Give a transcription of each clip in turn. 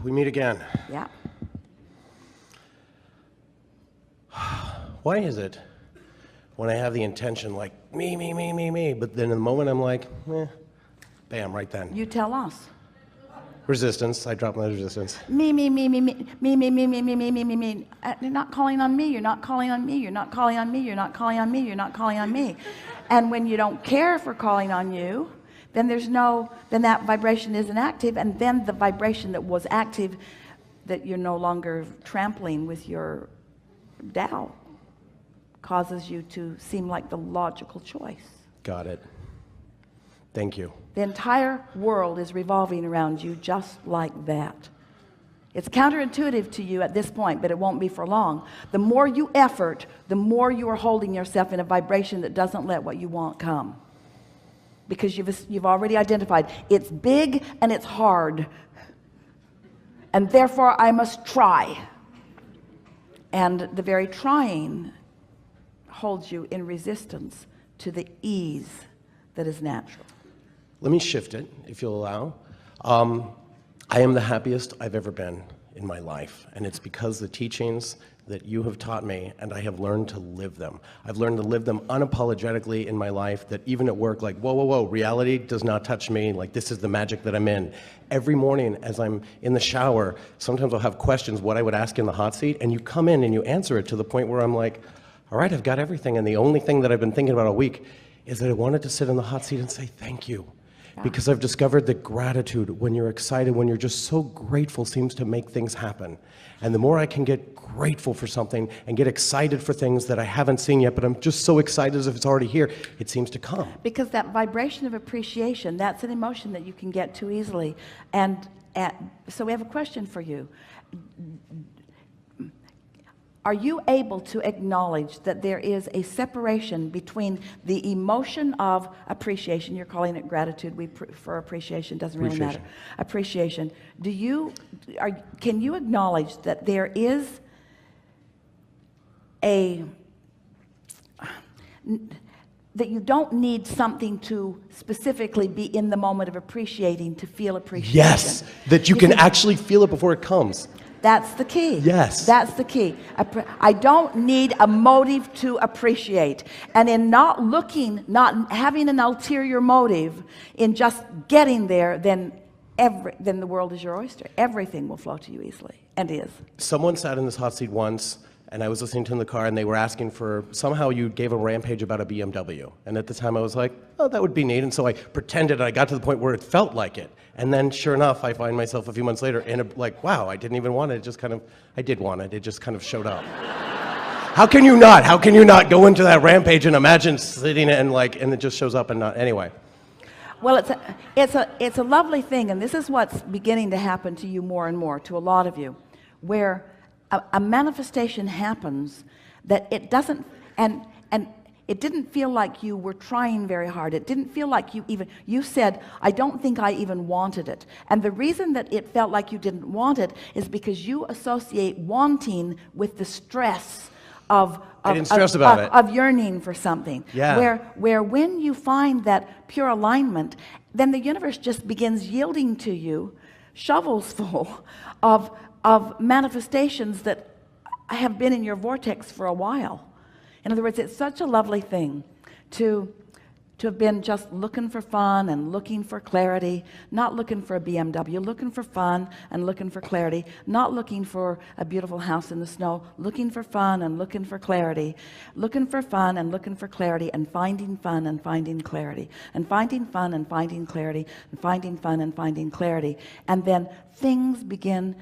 We meet again. Yeah. Why is it when I have the intention like me, but then in the moment I'm like, bam, right then. You tell us. Resistance. I drop my resistance. Me. You're not calling on me. You're not calling on me. You're not calling on me. You're not calling on me. You're not calling on me. And when you don't care for calling on you, then then that vibration isn't active, and then the vibration that was active, that you're no longer trampling with your doubt, causes you to seem like the logical choice. Got it. Thank you. The entire world is revolving around you just like that. It's counterintuitive to you at this point, but it won't be for long. The more you effort, the more you are holding yourself in a vibration that doesn't let what you want come. Because you've already identified it's big and it's hard, and therefore I must try. And the very trying holds you in resistance to the ease that is natural. Let me shift it, if you'll allow. I am the happiest I've ever been in my life, and it's because the teachings that you have taught me, and I have learned to live them. I've learned to live them unapologetically in my life, that even at work, like, whoa, reality does not touch me, like this is the magic that I'm in. Every morning as I'm in the shower, sometimes I'll have questions what I would ask in the hot seat, and you come in and you answer it to the point where I'm like, all right, I've got everything, and the only thing that I've been thinking about all week is that I wanted to sit in the hot seat and say thank you. Because I've discovered that gratitude, when you're excited, when you're just so grateful, seems to make things happen. And the more I can get grateful for something and get excited for things that I haven't seen yet, but I'm just so excited as if it's already here, it seems to come. Because that vibration of appreciation, that's an emotion that you can get too easily. And so we have a question for you. Are you able to acknowledge that there is a separation between the emotion of appreciation? You're calling it gratitude. We prefer appreciation. Doesn't really matter. Appreciation. Can you acknowledge that there is that you don't need something to specifically be in the moment of appreciating to feel appreciation? Yes, that you can actually feel it before it comes. That's the key. Yes. That's the key. I don't need a motive to appreciate. And in not having an ulterior motive, in just getting there, then the world is your oyster. Everything will flow to you easily, and is. Someone sat in this hot seat once, and I was listening to them in the car, and they were asking for, somehow you gave a rampage about a BMW. And at the time I was like, oh, that would be neat. And so I pretended, and I got to the point where it felt like it. And then sure enough, I find myself a few months later in like, wow, I didn't even want it. I did want it. It just kind of showed up. How can you not go into that rampage and imagine sitting and it just shows up and not, anyway. Well, it's a lovely thing, and this is what's beginning to happen to you more and more, to a lot of you, where a manifestation happens that it doesn't, and it didn't feel like you were trying very hard. It didn't feel like you said, I don't think I even wanted it. And the reason that it felt like you didn't want it is because you associate wanting with the stress of yearning for something. Yeah. Where when you find that pure alignment, then the universe just begins yielding to you shovels full of manifestations that have been in your vortex for a while. In other words, it's such a lovely thing to have been just looking for fun and looking for clarity, not looking for a BMW, looking for fun and looking for clarity, not looking for a beautiful house in the snow, looking for fun and looking for clarity, looking for fun and looking for clarity, and finding fun and finding clarity, and finding fun and finding clarity, and finding fun and finding clarity. And then things begin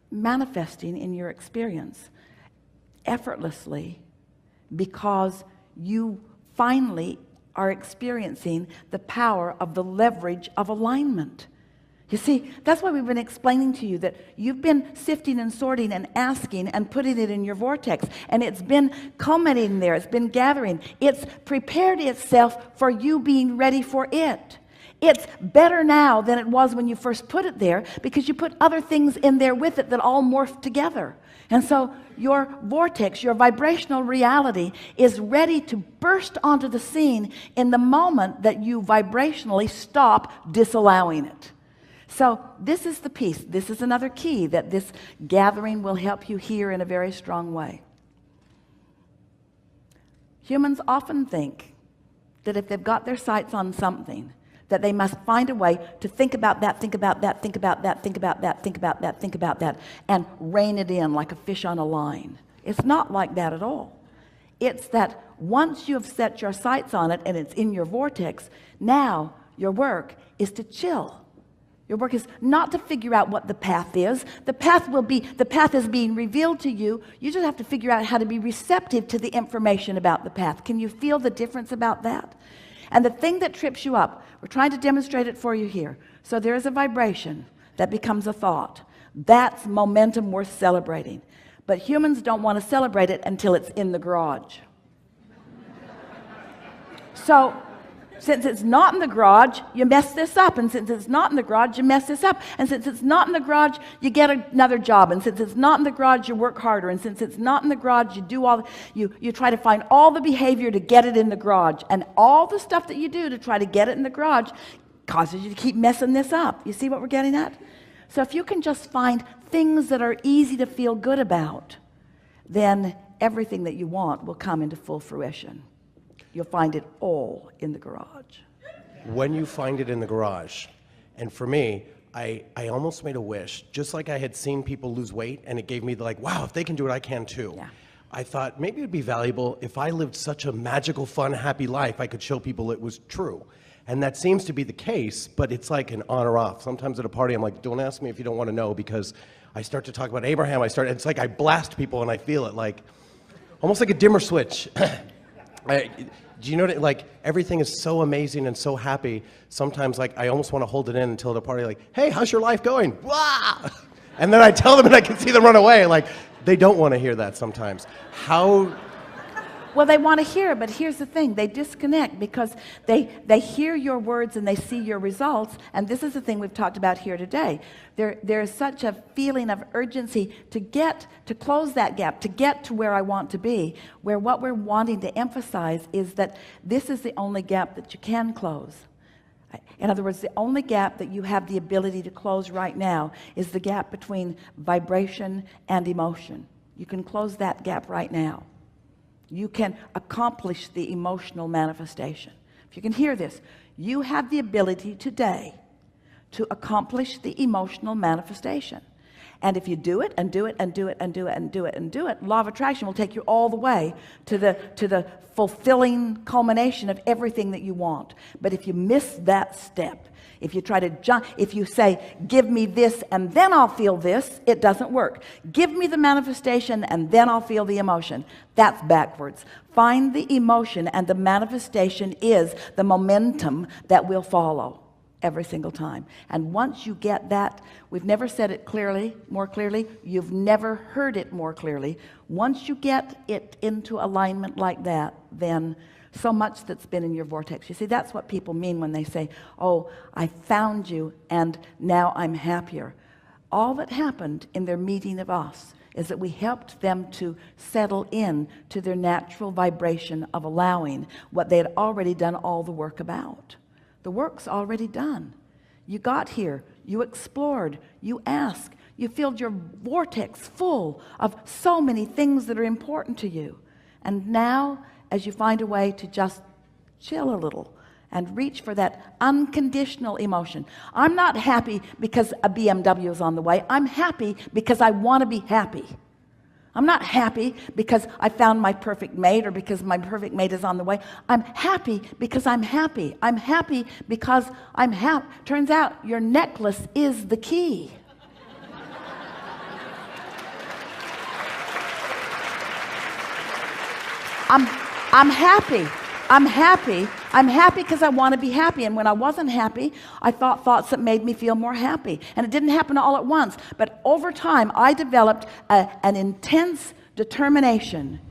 manifesting in your experience effortlessly, because you finally are experiencing the power of the leverage of alignment. You see, that's why we've been explaining to you that you've been sifting and sorting and asking and putting it in your vortex, and it's been culminating there, it's been gathering, it's prepared itself for you being ready for it. It's better now than it was when you first put it there, because you put other things in there with it that all morph together. And so your vortex, your vibrational reality, is ready to burst onto the scene in the moment that you vibrationally stop disallowing it. So this is the piece. This is another key that this gathering will help you hear in a very strong way. Humans often think that if they've got their sights on something, that they must find a way to think about that, think about that, think about that, think about that, think about that, think about that, and rein it in like a fish on a line. It's not like that at all. It's that once you have set your sights on it and it's in your vortex, now your work is to chill. Your work is not to figure out what the path is. The path is being revealed to you. You just have to figure out how to be receptive to the information about the path. Can you feel the difference about that? And the thing that trips you up, we're trying to demonstrate it for you here. So there is a vibration that becomes a thought. That's momentum worth celebrating. But humans don't want to celebrate it until it's in the garage. So since it's not in the garage, you mess this up. And since it's not in the garage, you mess this up. And since it's not in the garage, you get another job. And since it's not in the garage, you work harder. And since it's not in the garage, you try to find all the behavior to get it in the garage. And all the stuff that you do to try to get it in the garage causes you to keep messing this up. You see what we're getting at? So if you can just find things that are easy to feel good about, then everything that you want will come into full fruition. You'll find it all in the garage. When you find it in the garage, and for me, I almost made a wish, just like I had seen people lose weight, and it gave me like, wow, if they can do it, I can too. Yeah. I thought maybe it'd be valuable if I lived such a magical, fun, happy life, I could show people it was true. And that seems to be the case, but it's like an on or off. Sometimes at a party, I'm like, don't ask me if you don't want to know, because I start to talk about Abraham, it's like I blast people and I feel it, like, almost like a dimmer switch. Do you know that, like, everything is so amazing and so happy, sometimes, like, I almost want to hold it in until the party, like, hey, how's your life going? Wah! And then I tell them and I can see them run away. Like, they don't want to hear that sometimes. Well, they want to hear, but here's the thing. They disconnect because they hear your words and they see your results. And this is the thing we've talked about here today. There is such a feeling of urgency to close that gap, to get to where I want to be, where what we're wanting to emphasize is that this is the only gap that you can close. In other words, the only gap that you have the ability to close right now is the gap between vibration and emotion. You can close that gap right now. You can accomplish the emotional manifestation. If you can hear this, you have the ability today to accomplish the emotional manifestation. And if you do it and do it and do it and do it and do it and do it, law of attraction will take you all the way to the fulfilling culmination of everything that you want. But if you miss that step, if you try to jump, if you say, give me this and then I'll feel this, it doesn't work. Give me the manifestation and then I'll feel the emotion. That's backwards. Find the emotion, and the manifestation is the momentum that will follow every single time. And once you get that, we've never said it more clearly, you've never heard it more clearly. Once you get it into alignment like that, then so much that's been in your vortex. You see, that's what people mean when they say, oh, I found you and now I'm happier. All that happened in their meeting of us is that we helped them to settle in to their natural vibration of allowing what they had already done all the work about. The work's already done. You got here, you explored, you asked, you filled your vortex full of so many things that are important to you. And now, as you find a way to just chill a little and reach for that unconditional emotion. I'm not happy because a BMW is on the way. I'm happy because I want to be happy. I'm not happy because I found my perfect mate or because my perfect mate is on the way. I'm happy because I'm happy. I'm happy because I'm happy. Turns out your necklace is the key. I'm happy. I'm happy. I'm happy because I want to be happy. And when I wasn't happy, I thought thoughts that made me feel more happy. And it didn't happen all at once. But over time, I developed an intense determination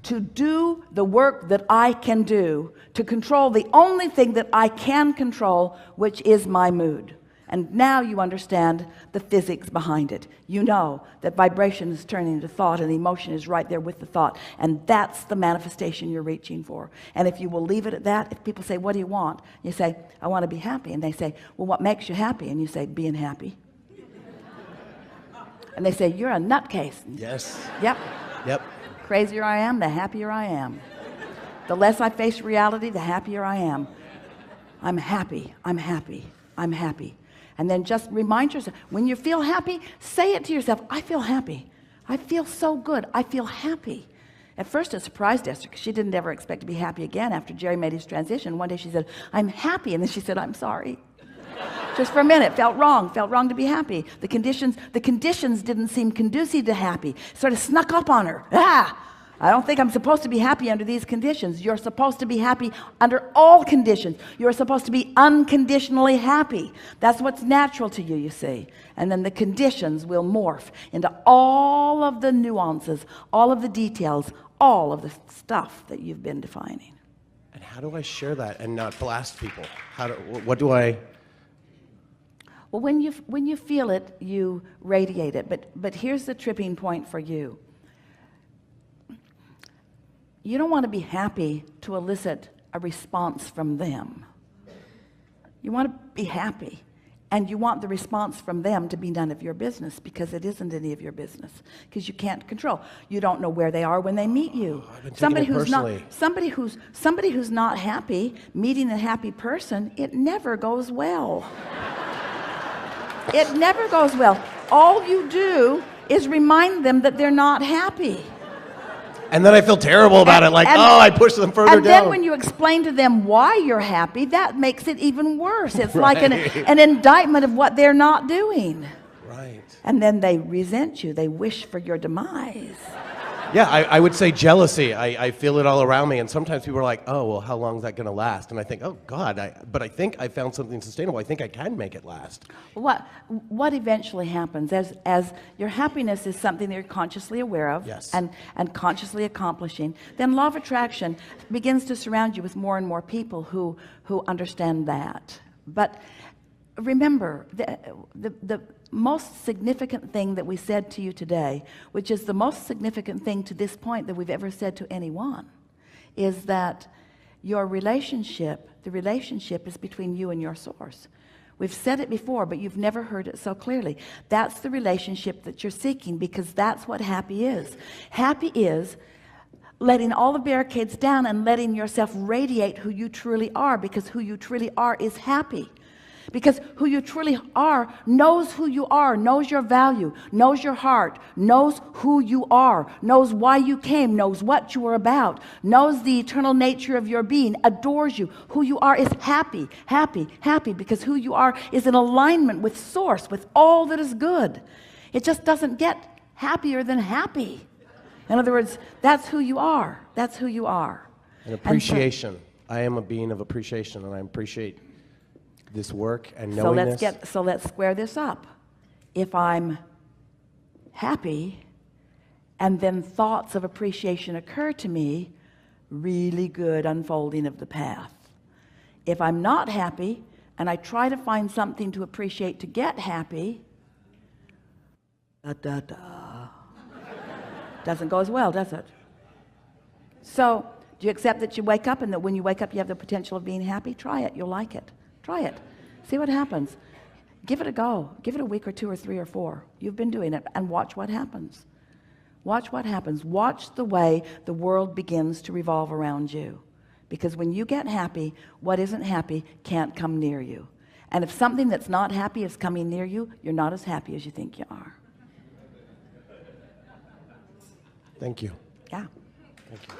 to do the work that I can do, to control the only thing that I can control, which is my mood. And now you understand the physics behind it. You know that vibration is turning into thought, and emotion is right there with the thought. And that's the manifestation you're reaching for. And if you will leave it at that, if people say, what do you want? You say, I want to be happy. And they say, well, what makes you happy? And you say, being happy. And they say, you're a nutcase. Yes. Yep. Yep. Crazier I am, the happier I am. The less I face reality, the happier I am. I'm happy. I'm happy. I'm happy. And then just remind yourself, when you feel happy, say it to yourself, I feel happy. I feel so good. I feel happy. At first it surprised Esther because she didn't ever expect to be happy again after Jerry made his transition. One day she said, I'm happy. And then she said, I'm sorry. Just for a minute, felt wrong to be happy. The conditions didn't seem conducive to happy. Sort of snuck up on her. I don't think I'm supposed to be happy under these conditions. You're supposed to be happy under all conditions. You're supposed to be unconditionally happy. That's what's natural to you, you see. And then the conditions will morph into all of the nuances, all of the details, all of the stuff that you've been defining. And how do I share that and not blast people? What do I... Well, when you feel it, you radiate it. But here's the tripping point for you. You don't want to be happy to elicit a response from them. You want to be happy, and you want the response from them to be none of your business, because it isn't any of your business, because you can't control. You don't know where they are when they meet you. Somebody who's not happy, meeting a happy person, it never goes well. It never goes well. All you do is remind them that they're not happy. And then I feel terrible about it, like, I pushed them further down. And then when you explain to them why you're happy, that makes it even worse. It's like an indictment of what they're not doing. Right. And then they resent you. They wish for your demise. Yeah, I would say jealousy. I feel it all around me. And sometimes people are like, oh, well, how long is that going to last? And I think, oh, God, but I think I found something sustainable. I think I can make it last. What eventually happens as your happiness is something that you're consciously aware of, yes, and consciously accomplishing, then law of attraction begins to surround you with more and more people who understand that. But remember, the most significant thing that we said to you today, which is the most significant thing to this point that we've ever said to anyone, is that your relationship, the relationship is between you and your source. We've said it before, but you've never heard it so clearly. That's the relationship that you're seeking, because that's what happy is. Happy is letting all the barricades down and letting yourself radiate who you truly are, because who you truly are is happy. Because who you truly are knows who you are, knows your value, knows your heart, knows who you are, knows why you came, knows what you are about, knows the eternal nature of your being, adores you. Who you are is happy, happy, happy, because who you are is in alignment with source, with all that is good. It just doesn't get happier than happy. In other words, that's who you are. That's who you are. And appreciation. I am a being of appreciation, and I appreciate this work and knowing so let's square this up. If I'm happy and then thoughts of appreciation occur to me, really good unfolding of the path. If I'm not happy and I try to find something to appreciate to get happy, doesn't go as well, does it? So do you accept that you wake up, and that when you wake up you have the potential of being happy? Try it. You'll like it. Try it. See what happens. Give it a go. Give it a week or 2 or 3 or 4. You've been doing it, and watch what happens. Watch what happens. Watch the way the world begins to revolve around you. Because when you get happy, what isn't happy can't come near you. And if something that's not happy is coming near you, you're not as happy as you think you are. Thank you. Yeah. Thank you.